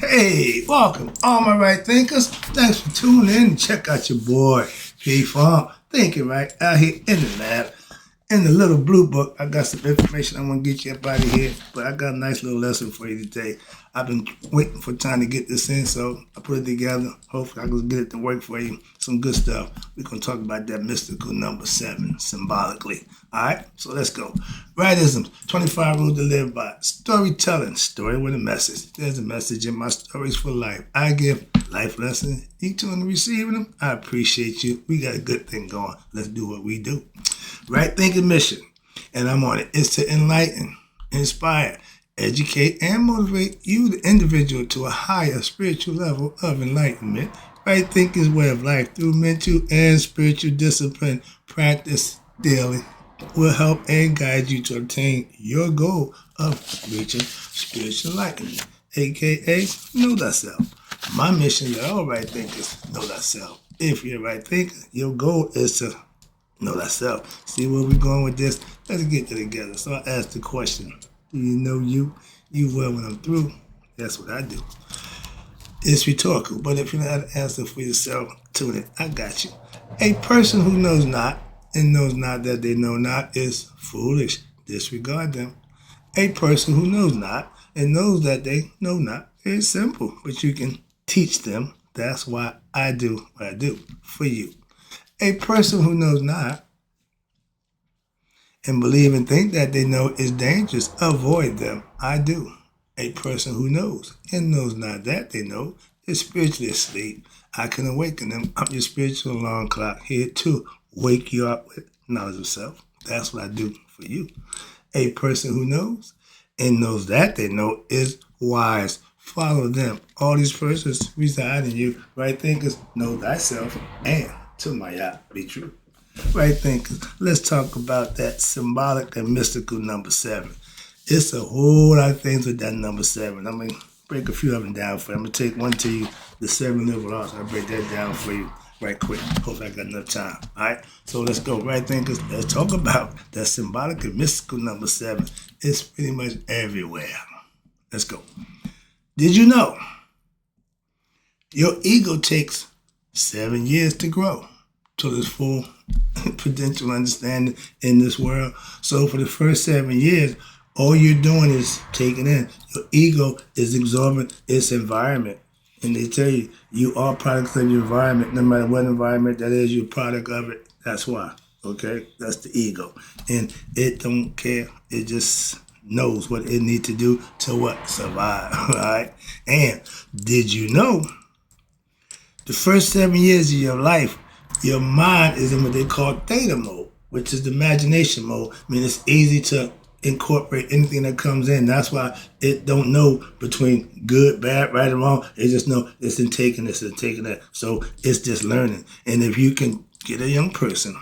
Hey, welcome, all my right thinkers. Thanks for tuning in. Check out your boy, P Farm, thinking right out here in the lab. In the little blue book, I got some information I want to get you up out of here, but I got a nice little lesson for you today. I've been waiting for time to get this in, so I put it together. Hopefully I can get it to work for you. Some good stuff. We're going to talk about that mystical number 7, symbolically. All right, so let's go. Rightism, 25 rules to live by. Storytelling, story with a message. There's a message in my stories for life. I give life lessons. You tune to receiving them. I appreciate you. We got a good thing going. Let's do what we do. Right thinking mission, and I'm on it, is to enlighten, inspire, educate, and motivate you, the individual, to a higher spiritual level of enlightenment. Right thinking's way of life through mental and spiritual discipline practice daily will help and guide you to obtain your goal of reaching spiritual enlightenment, aka know thyself. My mission is that all right thinkers know thyself. If you're a right thinker, your goal is to know thyself. See where we're going with this? Let's get it together. So I asked the question, do you know you? You will when I'm through. That's what I do. It's rhetorical, but if you know how to answer for yourself, tune it. I got you. A person who knows not and knows not that they know not is foolish. Disregard them. A person who knows not and knows that they know not is simple, but you can teach them. That's why I do what I do for you. A person who knows not and believe and think that they know is dangerous. Avoid them. I do. A person who knows and knows not that they know is spiritually asleep. I can awaken them. I'm your spiritual alarm clock here to wake you up with knowledge of self. That's what I do for you. A person who knows and knows that they know is wise. Follow them. All these persons reside in you. Right thinkers, know thyself, and to my yacht be true. Right thinkers, let's talk about that symbolic and mystical number 7. It's a whole lot of things with that number 7. I'm going to break a few of them down for you. I'm going to take one to you, the 7 liberal arts. I'll break that down for you right quick. Hopefully I got enough time. All right, so let's go. Right thinkers, let's talk about that symbolic and mystical number 7. It's pretty much everywhere. Let's go. Did you know your ego takes 7 years to grow to its full potential understanding in this world? So for the first 7 years, all you're doing is taking in. Your ego is absorbing its environment. And they tell you, you are products of your environment. No matter what environment that is, you're a product of it. That's why, okay? That's the ego. And it don't care. It just knows what it needs to do to what? Survive, all right? And did you know the first 7 years of your life, your mind is in what they call theta mode, which is the imagination mode. I mean, it's easy to incorporate anything that comes in. That's why it don't know between good, bad, right, and wrong. It just know it's in taking this and taking that. So it's just learning. And if you can get a young person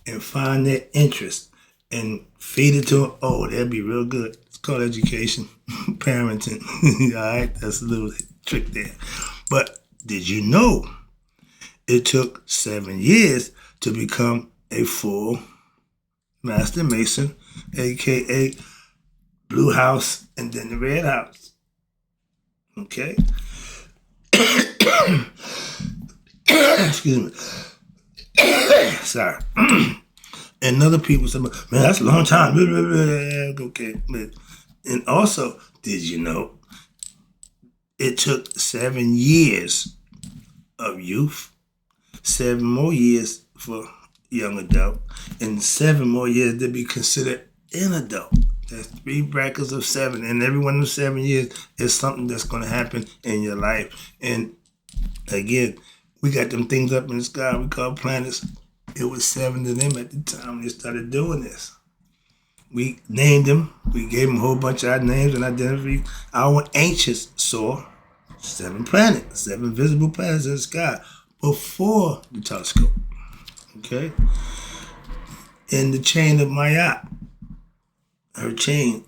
and find their interest and feed it to them, oh, that'd be real good. It's called education, parenting. All right, that's a little trick there. But did you know it took 7 years to become a full Master Mason, a.k.a. Blue House and then the Red House? Okay? Excuse me. Sorry. And other people say, man, that's a long time. Okay. And also, did you know it took 7 years of youth, 7 more years for young adult, and 7 more years to be considered an adult? That's 3 brackets of 7, and every one of those 7 years is something that's going to happen in your life. And again, we got them things up in the sky we call planets. It was 7 to them at the time they started doing this. We named them. We gave them a whole bunch of our names and identities. Our ancients saw 7 planets, 7 visible planets in the sky before the telescope. Okay? In the chain of Maya, her chain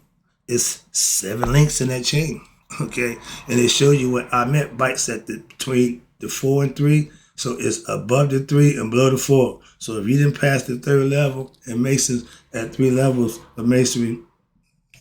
is 7 links in that chain. Okay? And it shows you what I meant bites at between the 4 and 3. So it's above the 3 and below the 4. So if you didn't pass the 3rd level in Masons at 3 levels of Masonry,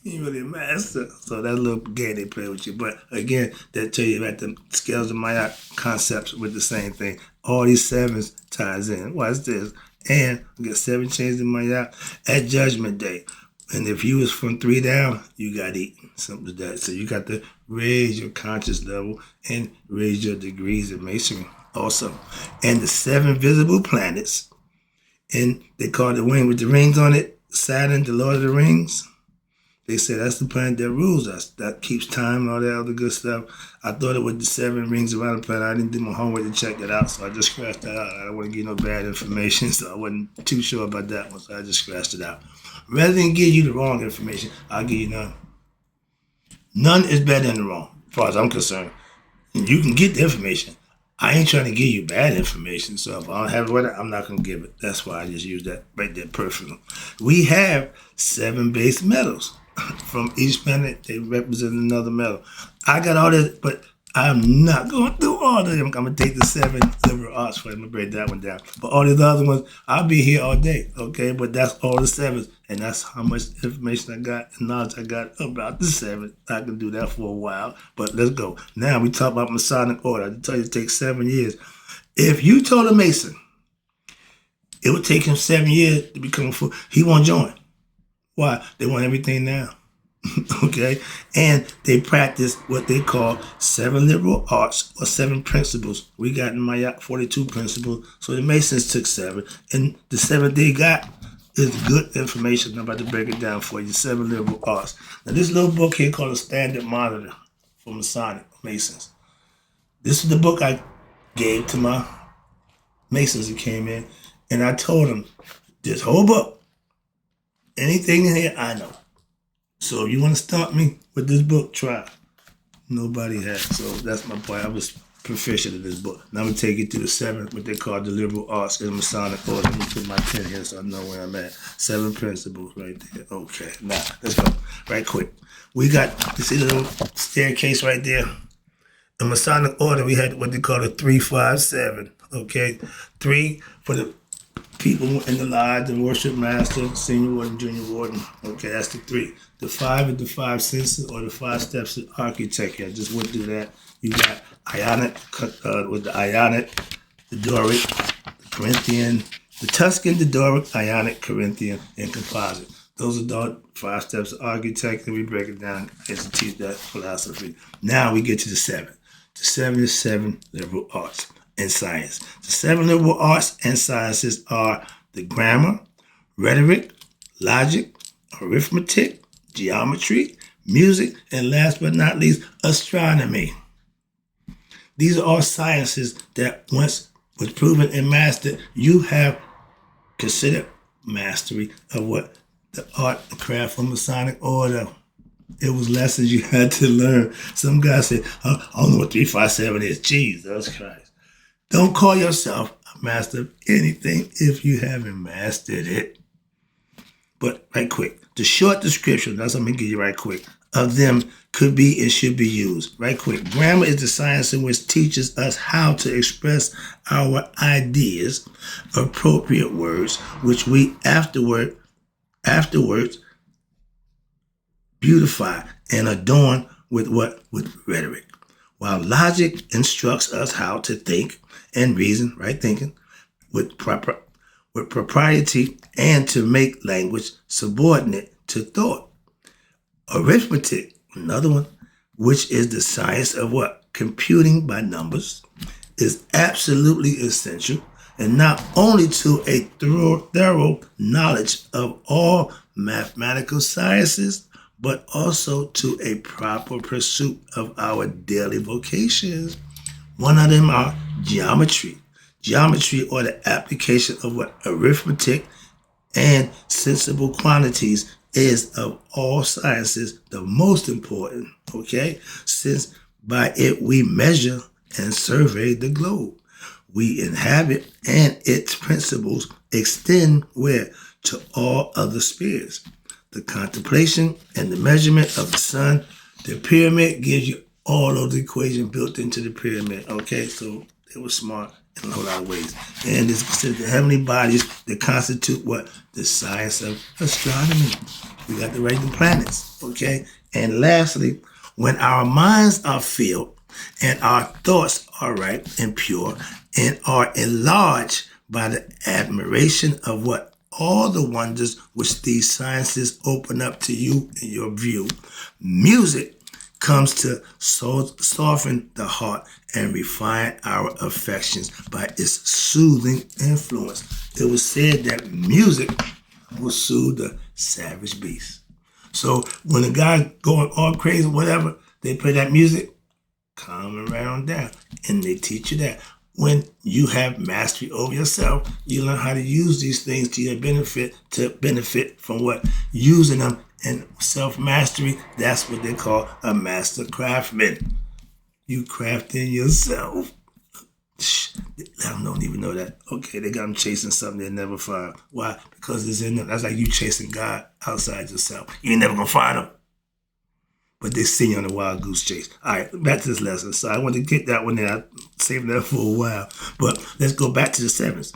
You ain't really a master. So that little game they play with you. But again, they tell you that the scales of Maya concepts with the same thing. All these sevens ties in. Watch this. And we get 7 chains in Maya at Judgment Day. And if you was from 3 down, you got eaten. Something like that. So you got to raise your conscious level and raise your degrees in masonry also. And the 7 visible planets, and they call the ring with the rings on it, Saturn, the Lord of the Rings. They say that's the planet that rules us, that keeps time and all that other good stuff. I thought it was the 7 rings around the planet. I didn't do my homework to check that out, so I just scratched that out. I don't want to give no bad information, so I wasn't too sure about that one, so I just scratched it out. Rather than give you the wrong information, I'll give you none. None is better than the wrong, as far as I'm concerned. And you can get the information. I ain't trying to give you bad information, so if I don't have it with it, I'm not going to give it. That's why I just use that right there personal. We have 7 base metals. From each planet, they represent another metal. I got all this, but I'm not going through all of them. I'm going to take the 7 liberal arts for you. I'm going to break that one down. But all these other ones, I'll be here all day, okay? But that's all the 7s, and that's how much information I got and knowledge I got about the 7. I can do that for a while, but let's go. Now we talk about Masonic order. I tell you it takes 7 years. If you told a Mason it would take him 7 years to become a full, he won't join. Why? They want everything now. Okay? And they practice what they call 7 liberal arts or 7 principles. We got in my 42 principles. So the Masons took 7. And the 7 they got is good information. I'm about to break it down for you. 7 liberal arts. Now this little book here called A Standard Monitor for Masonic Masons. This is the book I gave to my Masons that came in. And I told them, this whole book, anything in here, I know. So if you want to stop me with this book, try. Nobody has. So that's my point. I was proficient in this book. Now I'm going to take you to the 7, what they call the liberal arts in Masonic order. Let me put my pen here so I know where I'm at. 7 principles right there. Okay. Now, let's go. Right quick. We got, you see the little staircase right there? In Masonic order, we had what they call the 3-5-7. Okay? 3 for the people in the lodge, the worship master, senior warden, junior warden. Okay, that's the 3. The 5 is the 5 senses or the 5 steps of architecture. I just went through that. You got Ionic with the Ionic, the Doric, the Corinthian, the Tuscan, the Doric, Ionic, Corinthian, and composite. Those are the 5 steps of architecture. We break it down as to teach that philosophy. Now we get to the 7. The 7 is 7 liberal arts and science. The 7 liberal arts and sciences are the grammar, rhetoric, logic, arithmetic, geometry, music, and last but not least, astronomy. These are all sciences that once was proven and mastered, you have considered mastery of what the art and craft of Masonic order. It was lessons you had to learn. Some guy said, I don't know what 3-5-7 is. Jesus Christ. Don't call yourself a master of anything if you haven't mastered it. But right quick, the short description, that's what I'm going to give you right quick, of them could be and should be used. Right quick, grammar is the science in which teaches us how to express our ideas, appropriate words, which we afterwards beautify and adorn with what? With rhetoric. While logic instructs us how to think and reason, right thinking, with propriety and to make language subordinate to thought. Arithmetic, another one, which is the science of what? Computing by numbers, is absolutely essential, and not only to a thorough knowledge of all mathematical sciences, but also to a proper pursuit of our daily vocations. One of them are geometry. Geometry, or the application of what? Arithmetic and sensible quantities, is of all sciences the most important, okay? Since by it we measure and survey the globe we inhabit, and its principles extend where? To all other spheres. The contemplation and the measurement of the sun. The pyramid gives you all of the equations built into the pyramid, okay? So They were smart in a whole lot of ways. And it's considered the heavenly bodies that constitute what? The science of astronomy. We got the regular planets, okay? And lastly, when our minds are filled and our thoughts are right and pure and are enlarged by the admiration of what? All the wonders which these sciences open up to you in your view, music comes to soften the heart and refine our affections by its soothing influence. It was said that music will soothe the savage beast. So when a guy going all crazy, whatever, they play that music, calm and right on down. And they teach you that. When you have mastery over yourself, you learn how to use these things to your benefit, to benefit from what? Using them. And self-mastery, that's what they call a master craftsman. You crafting yourself. They don't even know that. Okay, they got them chasing something they never find. Why? Because it's in them. That's like you chasing God outside yourself. You ain't never gonna find him. But they see you on a wild goose chase. All right, back to this lesson. So I want to get that one there. I saved that for a while. But let's go back to the sevens.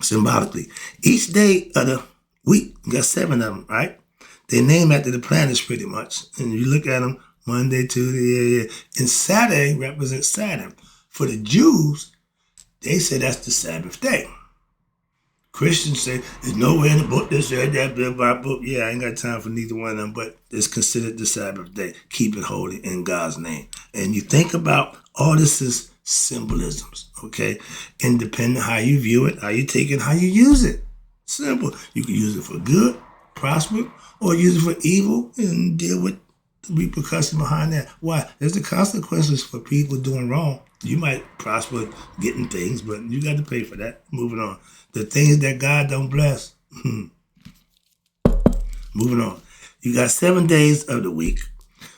Symbolically, each day of the week, you got 7 of them, right? They name after the planets pretty much. And you look at them, Monday, Tuesday, And Saturday represents Saturn. For the Jews, they say that's the Sabbath day. Christians say, there's nowhere in the book that said that, blah, book. Yeah, I ain't got time for neither one of them, but it's considered the Sabbath day. Keep it holy in God's name. And you think about all this is symbolisms, okay? And depending on how you view it, how you take it, how you use it. Simple. You can use it for good, prosper, or use it for evil and deal with the repercussions behind that. Why? There's the consequences for people doing wrong. You might prosper getting things, but you got to pay for that. Moving on. The things that God don't bless. Moving on. You got 7 days of the week.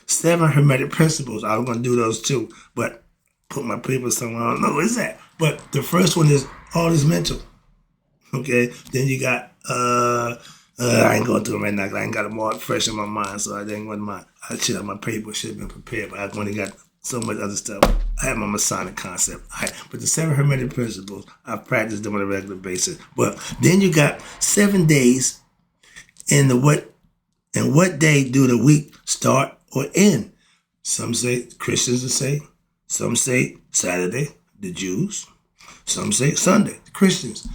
7 hermetic principles. I was going to do those too, but put my paper somewhere. I don't know what is that. But the first one is all is mental. Okay. Then you got I ain't going through them right now because I ain't got them all fresh in my mind, so I didn't want I should have my paper, should have been prepared, but I've only got so much other stuff. I have my Masonic concept. But the 7 hermetic principles, I practice them on a regular basis. But then you got 7 days in the what day do the week start or end? Some say, Christians will say, some say Saturday, the Jews. Some say Sunday, the Christians.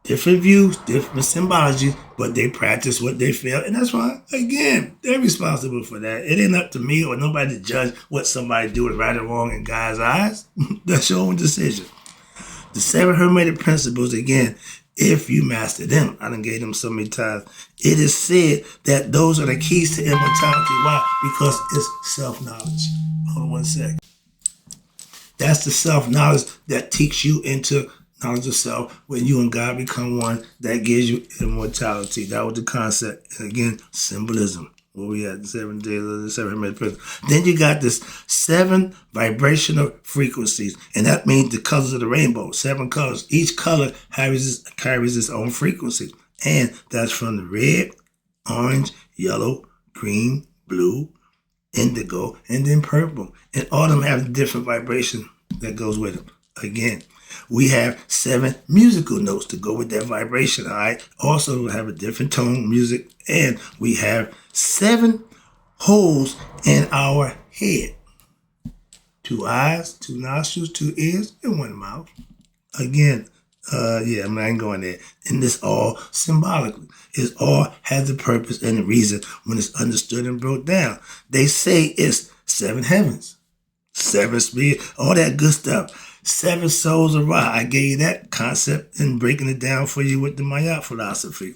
Different views, different symbology, but they practice what they feel, and that's why, again, they're responsible for that. It ain't up to me or nobody to judge what somebody do is right or wrong in God's eyes. That's your own decision. The 7 hermetic principles, again, if you master them, I done gave them so many times, it is said that those are the keys to immortality. Why? Because it's self-knowledge. Hold on one second. That's the self-knowledge that takes you into knowledge of self. When you and God become one, that gives you immortality. That was the concept. And again, symbolism. Where we at? 7 days of the 7 hermetic principles. Then you got this 7 vibrational frequencies, and that means the colors of the rainbow. 7 colors. Each color carries its own frequency, and that's from the red, orange, yellow, green, blue, indigo, and then purple. And all of them have a different vibration that goes with them. Again, we have 7 musical notes to go with that vibration, all right? Also, we have a different tone music, and we have 7 holes in our head. 2 eyes, 2 nostrils, 2 ears, and 1 mouth. Again, I ain't going there. And this all symbolically. It all has a purpose and a reason when it's understood and broke down. They say it's 7 heavens, 7 spirit, all that good stuff. 7 souls of Ra. I gave you that concept and breaking it down for you with the Maya philosophy.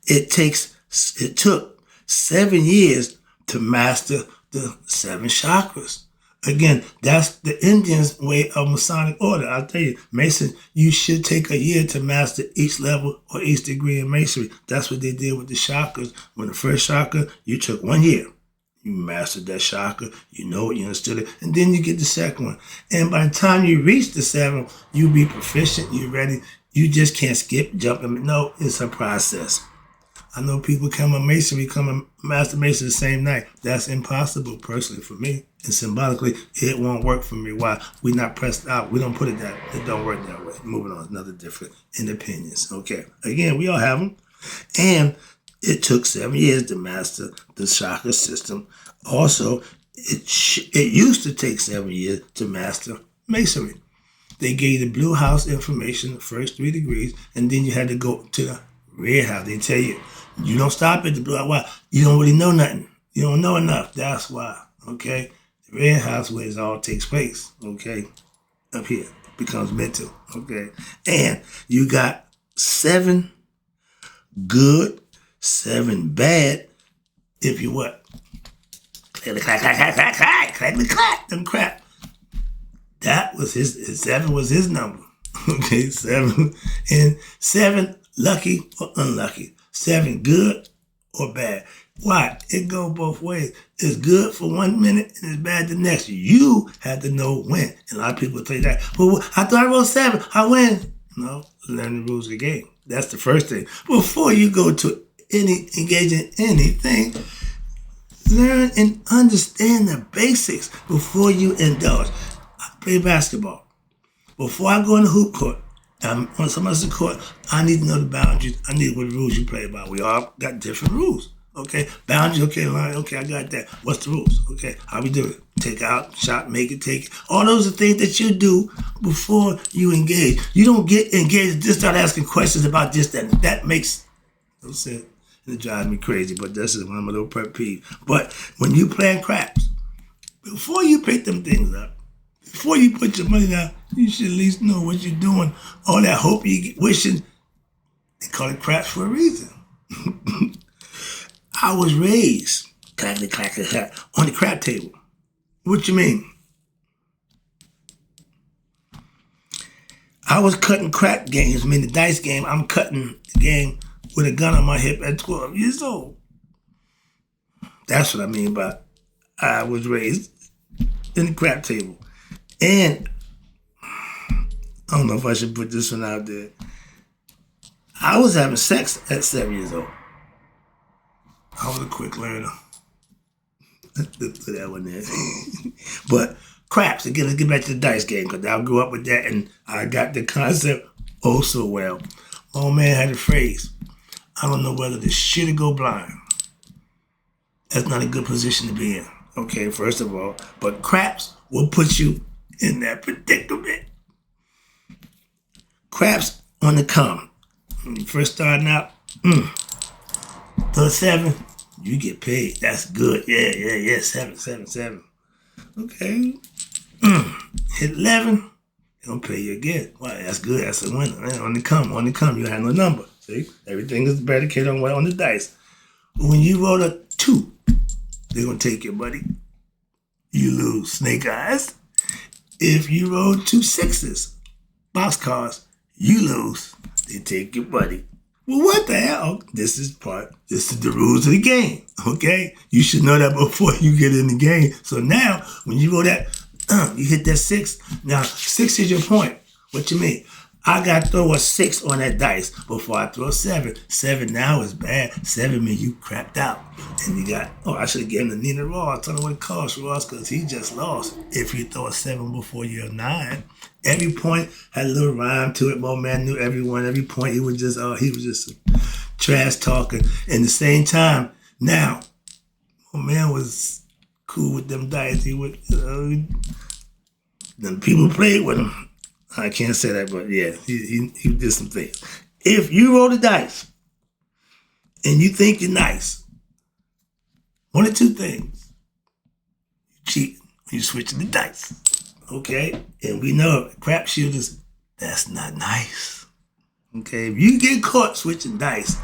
It took 7 years to master the 7 chakras. Again, that's the Indians' way of Masonic order. I'll tell you, Mason, you should take a year to master each level or each degree in Masonry. That's what they did with the chakras. When the first chakra, you took 1 year. You mastered that chakra, you know it, you understood it, and then you get the second one. And by the time you reach the 7, you be proficient, you're ready. You just can't skip, jump. No, it's a process. I know people come a masonry, come a master mason the same night. That's impossible personally for me. And symbolically, it won't work for me. Why? We not pressed out. We don't put it that way. It don't work that way. Moving on, another different in opinions. Okay. Again, we all have them. And it took 7 years to master the chakra system. Also, it used to take 7 years to master masonry. They gave the blue house information, the first 3 degrees, and then you had to go to the red house. They tell you, you don't stop at the blue house. Why? You don't really know nothing. You don't know enough. That's why. Okay? The red house where it all takes place. Okay? Up here. It becomes mental. Okay? And you got 7 good, 7 bad, if you what? Clack, clack, clack, clack, clack, clack, clack, clack, them crap. That was his 7 was his number. Okay, 7. And 7, lucky or unlucky. 7, good or bad. Why? It go both ways. It's good for 1 minute and it's bad the next. You had to know when. And a lot of people tell you that. Well, I thought I wrote 7. I win. No, learn the rules of the game. That's the first thing. Before you go to engage in anything, learn and understand the basics before you indulge. I play basketball. Before I go in the hoop court, I'm on somebody else's court, I need to know the boundaries. I need what the rules you play by. We all got different rules. Okay, boundaries, okay, line, okay, I got that. What's the rules? Okay, how we do it? Take out, shot, make it, take it. All those are things that you do before you engage. You don't get engaged, just start asking questions about this, that makes no sense. It drives me crazy, but this is one of my little pet peeves. But when you plan craps, before you pick them things up, before you put your money down, you should at least know what you're doing. All that hope you get, wishing, they call it craps for a reason. I was raised, clackety clackety clack, on the crap table. What you mean? I was cutting crap games, I mean the dice game, I'm cutting the game with a gun on my hip at 12 years old. That's what I mean by I was raised in the crap table. And I don't know if I should put this one out there. I was having sex at 7 years old. I was a quick learner. Let's put that one there. But craps, again, let's get back to the dice game because I grew up with that and I got the concept oh so well. My old man had a phrase, I don't know whether to shit or go blind. That's not a good position to be in. Okay, first of all. But craps will put you in that predicament. Craps on the come. When you first starting out, till 7, you get paid. That's good. Yeah. 7. Okay. Hit 11, they gonna pay you again. Wow, that's good. That's a winner. Man, on the come. You have no number. See? Everything is predicated on the dice. But when you roll a 2, they're gonna take your money. You lose. Snake eyes. If you roll 2 6s, boxcars, you lose. They take your money. Well, what the hell? This is the rules of the game, okay? You should know that before you get in the game. So now, when you roll that, you hit that 6. Now, 6 is your point. What you mean? I got to throw a 6 on that dice before I throw 7. 7 now is bad. 7 means you crapped out. And you got, I should have given the Nina Ross. I told him what it cost Ross because he just lost. If you throw a 7 before you're 9, every point had a little rhyme to it. My man knew everyone. Every point he was just trash talking. And the same time, now, my man was cool with them dice. He would, then people played with him. I can't say that, but yeah, he did some things. If you roll the dice and you think you're nice, one of 2 things. You cheat when you switching the dice. Okay? And we know crap shooters, that's not nice. Okay? If you get caught switching dice,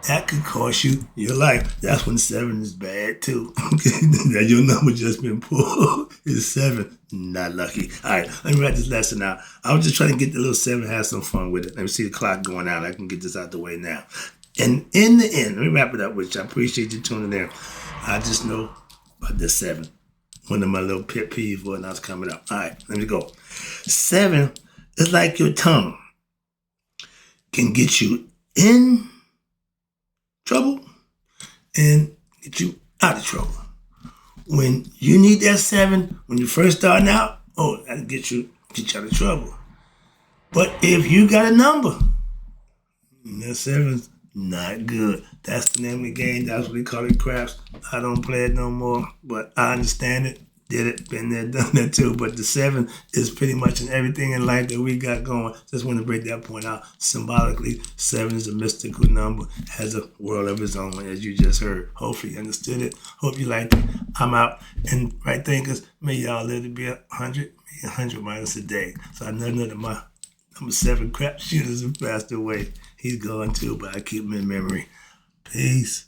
that could cost you your life. That's when 7 is bad too. Okay? That your number just been pulled. It's 7. Not lucky. All right, let me write this lesson out. I was just trying to get the little 7, have some fun with it. Let me see the clock going out. I can get this out the way now. And in the end, let me wrap it up with you. I appreciate you tuning in. I just know about this 7. One of my little pet peeves when I was coming up. All right, let me go. 7 is like your tongue. Can get you in trouble and get you out of trouble. When you need that 7, when you're first starting out, that'll get you out of trouble. But if you got a number, that 7's not good. That's the name of the game. That's what they call it, craps. I don't play it no more, but I understand it. Did it, been there, done that too. But the 7 is pretty much in everything in life that we got going. Just want to break that point out. Symbolically, 7 is a mystical number, has a world of its own, as you just heard. Hopefully you understood it. Hope you liked it. I'm out. And right thinkers, may y'all live to be 100, 100 minus a day. So I know none of my number 7 crap shooters have passed away. He's gone too, but I keep him in memory. Peace.